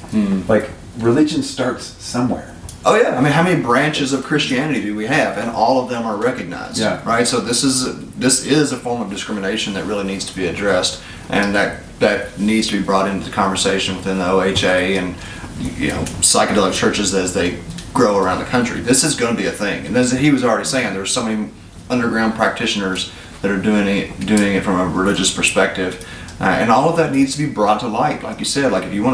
Like, religion starts somewhere. Oh yeah, I mean, how many branches of Christianity do we have? And all of them are recognized, right? So this is a form of discrimination that really needs to be addressed, and that needs to be brought into the conversation within the OHA and psychedelic churches as they grow around the country. This is going to be a thing, and as he was already saying, there's so many underground practitioners that are doing it from a religious perspective, and all of that needs to be brought to light. Like you said, like if you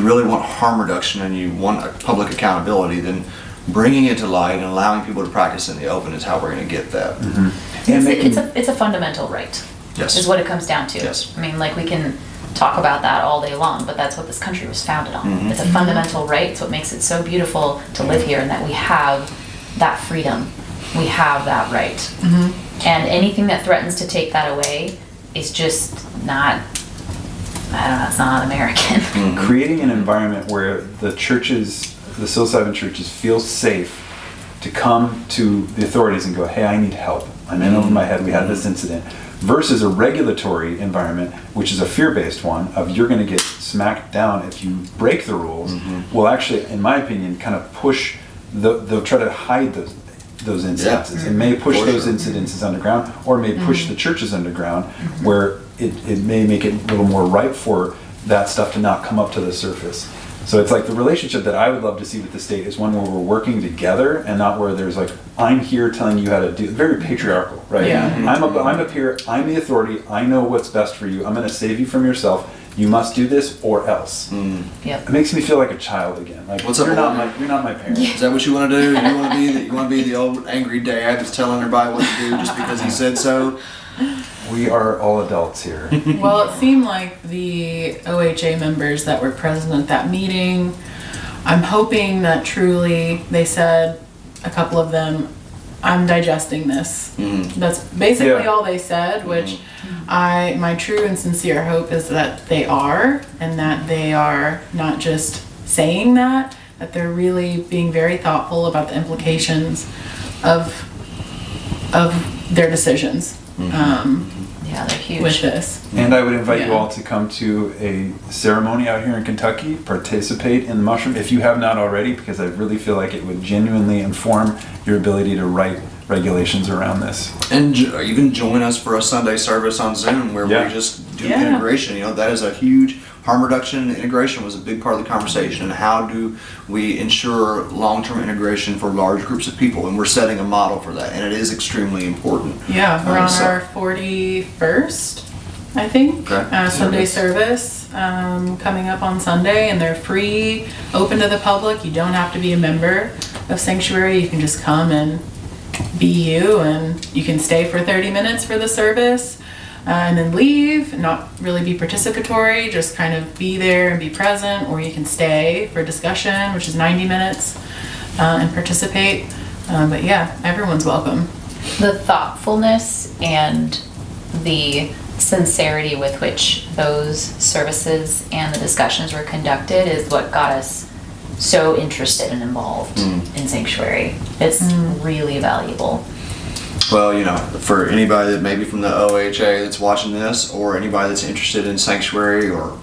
really want harm reduction and you want a public accountability, then bringing it to light and allowing people to practice in the open is how we're going to get that. It's a fundamental right. Yes. Is what it comes down to. Yes. I mean, like, we can talk about that all day long, but that's what this country was founded on. It's a fundamental right. It's what makes it so beautiful to live here, and that we have that freedom. We have that right. And anything that threatens to take that away is just not, I don't know, it's not American. Creating an environment where the psilocybin churches feel safe to come to the authorities and go, hey, I need help. I'm in over my head, we had this incident. Versus a regulatory environment, which is a fear-based one, of you're going to get smacked down if you break the rules, will actually, in my opinion, kind of push, they'll try to hide those incidences. It may push those incidences underground, or may push the churches underground, where it may make it a little more ripe for that stuff to not come up to the surface. So it's like the relationship that I would love to see with the state is one where we're working together and not where there's like, I'm here telling you how to do, very patriarchal, right? Yeah. I'm up here, I'm the authority, I know what's best for you, I'm going to save you from yourself, you must do this or else. Yep. It makes me feel like a child again. Like, What's up, you're not boy? my parent. Is that what you want to do? You want to be the old angry dad that's telling everybody what to do just because he said so? We are all adults here. Well, it seemed like the OHA members that were present at that meeting, I'm hoping that truly, they said, a couple of them, I'm digesting this. That's basically all they said, which my true and sincere hope is that they are, and that they are not just saying that they're really being very thoughtful about the implications of their decisions. Yeah, they're huge. With this. And I would invite you Yeah. all to come to a ceremony out here in Kentucky, participate in the mushroom if you have not already, because I really feel like it would genuinely inform your ability to write regulations around this. And even join us for a Sunday service on Zoom where Yeah. we just do Yeah. integration. You know, that is a huge harm reduction, and integration was a big part of the conversation. And how do we ensure long-term integration for large groups of people? And we're setting a model for that, and it is extremely important. Yeah, we're on So- our 41st, I think, Okay. Sunday service coming up on Sunday, and they're free, open to the public. You don't have to be a member of Sanctuary. You can just come and be you, and you can stay for 30 minutes for the service and then leave, not really be participatory, just kind of be there and be present, or you can stay for discussion, which is 90 minutes, and participate. But yeah, everyone's welcome. The thoughtfulness and the sincerity with which those services and the discussions were conducted is what got us so interested and involved in Sanctuary. It's really valuable. Well, you know, for anybody that maybe from the OHA that's watching this, or anybody that's interested in Sanctuary or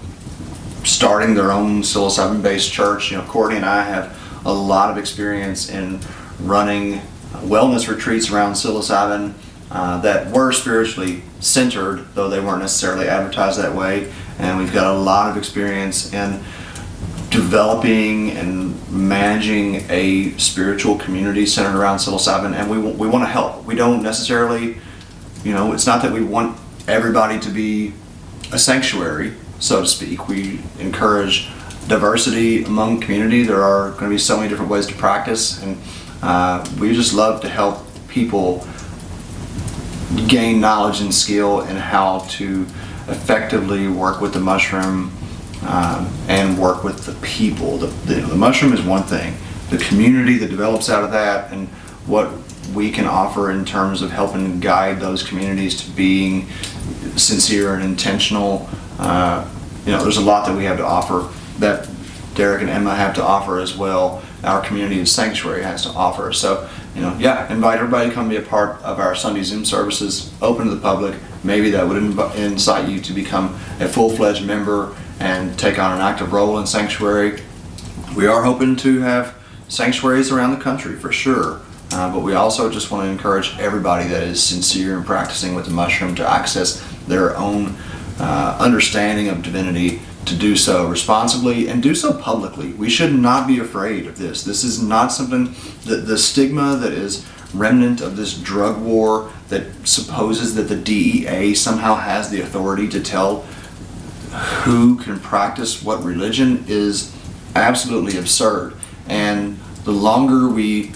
starting their own psilocybin-based church, you know, Courtney and I have a lot of experience in running wellness retreats around psilocybin that were spiritually centered, though they weren't necessarily advertised that way. And we've got a lot of experience in developing and managing a spiritual community centered around psilocybin, and we want to help. We don't necessarily, you know, it's not that we want everybody to be a sanctuary, so to speak. We encourage diversity among community. There are going to be so many different ways to practice, and we just love to help people gain knowledge and skill in how to effectively work with the mushroom and work with the people. The mushroom is one thing. The community that develops out of that, and what we can offer in terms of helping guide those communities to being sincere and intentional. You know, there's a lot that we have to offer, that Derek and Emma have to offer as well. Our community of Sanctuary has to offer. So, you know, yeah, invite everybody to come be a part of our Sunday Zoom services, open to the public. Maybe that would incite you to become a full-fledged member and take on an active role in Sanctuary. We are hoping to have sanctuaries around the country for sure, but we also just want to encourage everybody that is sincere in practicing with the mushroom to access their own understanding of divinity, to do so responsibly and do so publicly. We should not be afraid of this. This is not something that the stigma that is remnant of this drug war that supposes that the DEA somehow has the authority to tell who can practice what religion is absolutely absurd. And the longer we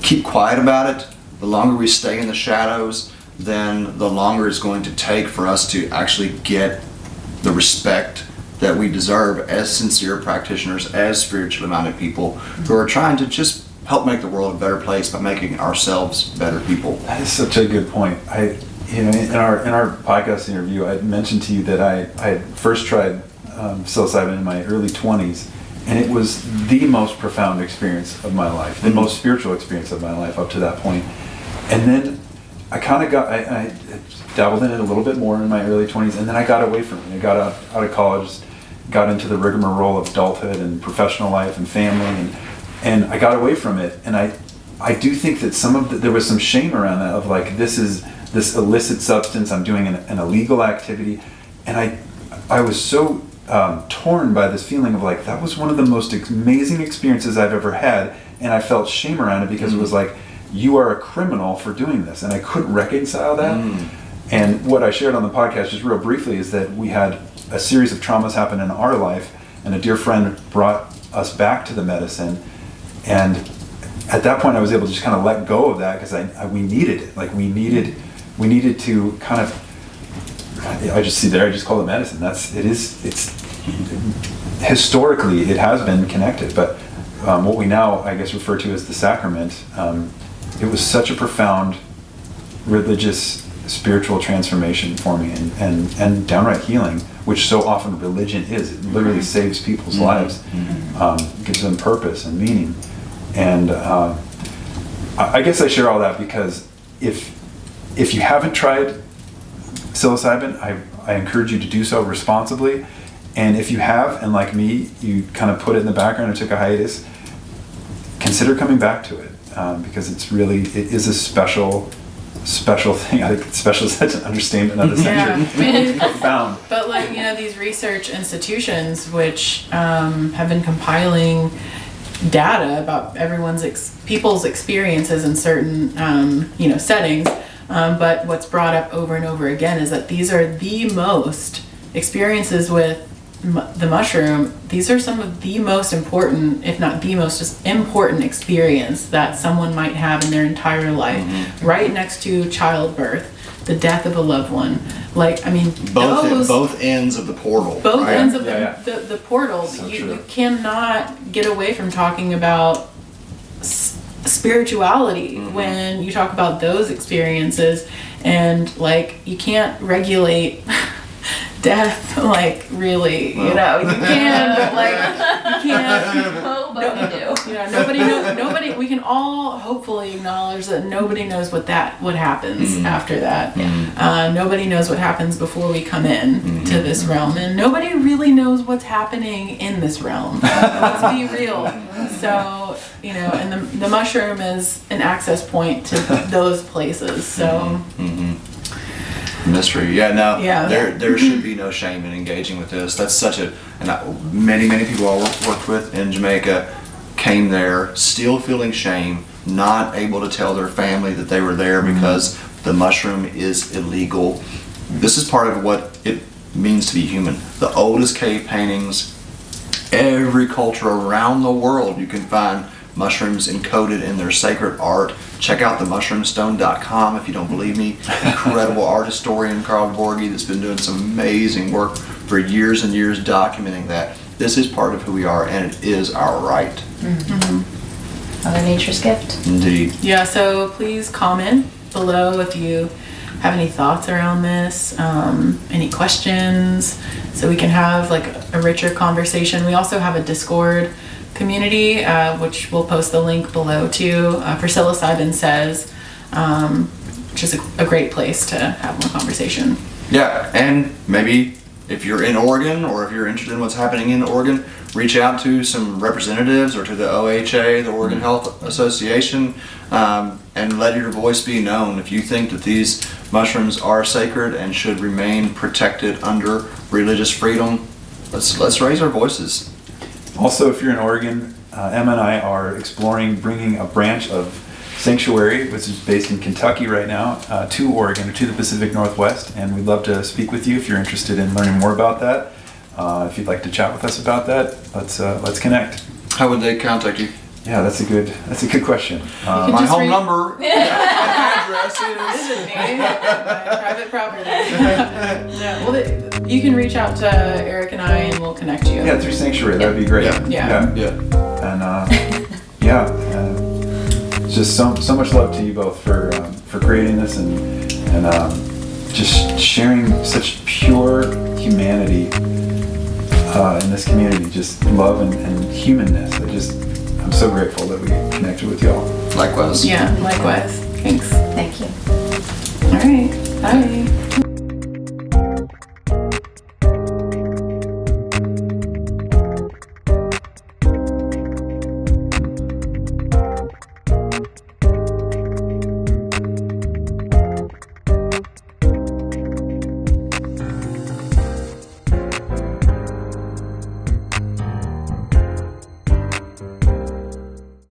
keep quiet about it, the longer we stay in the shadows, then the longer it's going to take for us to actually get the respect that we deserve as sincere practitioners, as spiritually minded people who are trying to just help make the world a better place by making ourselves better people. That is such a good point. In our podcast interview, I mentioned to you that I had first tried psilocybin in my early 20s, and it was the most profound experience of my life, the most spiritual experience of my life up to that point. And then I kind of I dabbled in it a little bit more in my early 20s, and then I got away from it. I got out of college, got into the rigmarole of adulthood and professional life and family, and I got away from it. And I do think that there was some shame around that, of like, this is this illicit substance, I'm doing an illegal activity. And I was so torn by this feeling of like, that was one of the most amazing experiences I've ever had, and I felt shame around it because it was like, you are a criminal for doing this, and I couldn't reconcile that. And what I shared on the podcast just real briefly is that we had a series of traumas happen in our life, and a dear friend brought us back to the medicine, and at that point I was able to just kind of let go of that because we needed it. Like we needed to kind of, I just call it medicine. It's historically it has been connected, but what we now I guess refer to as the sacrament, it was such a profound religious spiritual transformation for me, and downright healing, which so often religion is. It literally saves people's lives, gives them purpose and meaning. And I guess I share all that because if you haven't tried psilocybin, I encourage you to do so responsibly. And if you have, and like me, you kind of put it in the background and took a hiatus, consider coming back to it, because it is a special thing. I think special is such an understatement of the century. It's profound. But these research institutions which have been compiling data about people's experiences in certain settings, but what's brought up over and over again is that these are the most experiences with the mushroom. These are some of the most important, if not the most just important experience that someone might have in their entire life, right next to childbirth, the death of a loved one. Both ends of the portal. Both right? ends of the portal. So you cannot get away from talking about spirituality when you talk about those experiences, and you can't regulate death, really, you can, but you can't. Oh, but we do. Nobody knows. We can all hopefully acknowledge that nobody knows what happens after that. Nobody knows what happens before we come in to this realm, and nobody really knows what's happening in this realm. Let's be real. So, and the mushroom is an access point to those places. So. Mystery. There should be no shame in engaging with this. That's many people I worked with in Jamaica came there still feeling shame, not able to tell their family that they were there because the mushroom is illegal. This is part of what it means to be human. The oldest cave paintings, every culture around the world, you can find mushrooms encoded in their sacred art. Check out themushroomstone.com if you don't believe me. Incredible art historian Carl Borgi that's been doing some amazing work for years and years documenting that. This is part of who we are, and it is our right. Mother Nature's gift. Indeed. Yeah, so please comment below if you have any thoughts around this, any questions, so we can have a richer conversation. We also have a Discord community, which we'll post the link below too, for Psilocybin Says, which is a great place to have more conversation. Yeah, and maybe if you're in Oregon or if you're interested in what's happening in Oregon, reach out to some representatives or to the OHA, the Oregon Health Association, and let your voice be known. If you think that these mushrooms are sacred and should remain protected under religious freedom, let's raise our voices. Also, if you're in Oregon, Emma and I are exploring bringing a branch of Sanctuary, which is based in Kentucky right now, to Oregon, or to the Pacific Northwest, and we'd love to speak with you if you're interested in learning more about that. If you'd like to chat with us about that, let's connect. How would they contact you? Yeah, that's a good question. My home number, address Visit me, my private property. Well, you can reach out to Eric and I, and we'll connect you. Yeah, through Sanctuary, that'd be great. Yeah. And just so much love to you both for creating this and just sharing such pure humanity in this community, just love and humanness. I'm so grateful that we connected with y'all. Likewise. Yeah, likewise. Thanks. Thank you. All right. Bye.